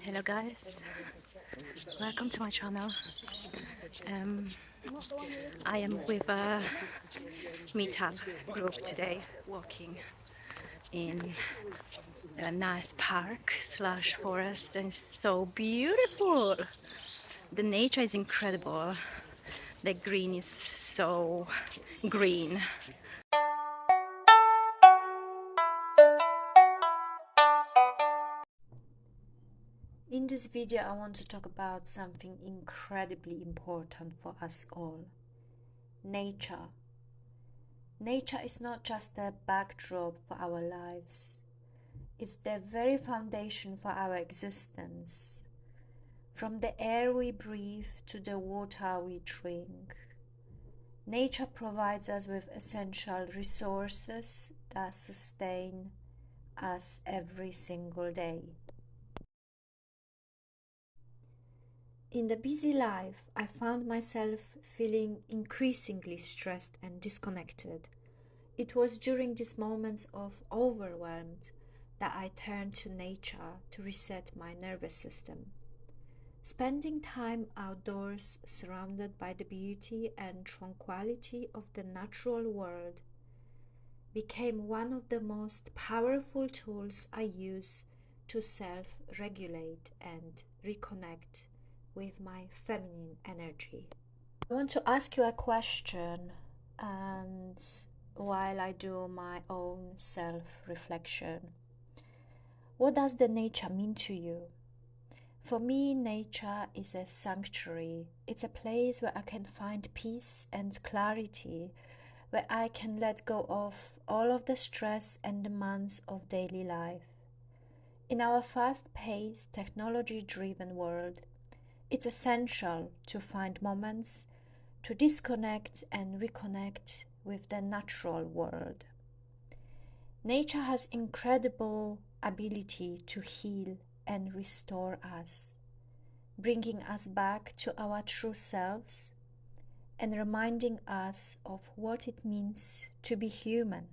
Hello guys, welcome to my channel. I am with a meetup group today, walking in a nice park slash forest, and it's so beautiful. The nature is incredible. The green is so green. In this video I want to talk about something incredibly important for us all. Nature. Nature is not just a backdrop for our lives. It's the very foundation for our existence. From the air we breathe to the water we drink, nature provides us with essential resources that sustain us every single day. In the busy life, I found myself feeling increasingly stressed and disconnected. It was during these moments of overwhelm that I turned to nature to reset my nervous system. Spending time outdoors, surrounded by the beauty and tranquility of the natural world, became one of the most powerful tools I use to self-regulate and reconnect with my feminine energy. I want to ask you a question, and while I do my own self-reflection, what does the nature mean to you? For me, nature is a sanctuary. It's a place where I can find peace and clarity, where I can let go of all of the stress and demands of daily life. In our fast-paced, technology-driven world, it's essential to find moments to disconnect and reconnect with the natural world. Nature has incredible ability to heal and restore us, bringing us back to our true selves and reminding us of what it means to be human.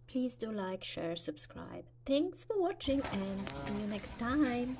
Please do like, share, subscribe. Thanks for watching and see you next time.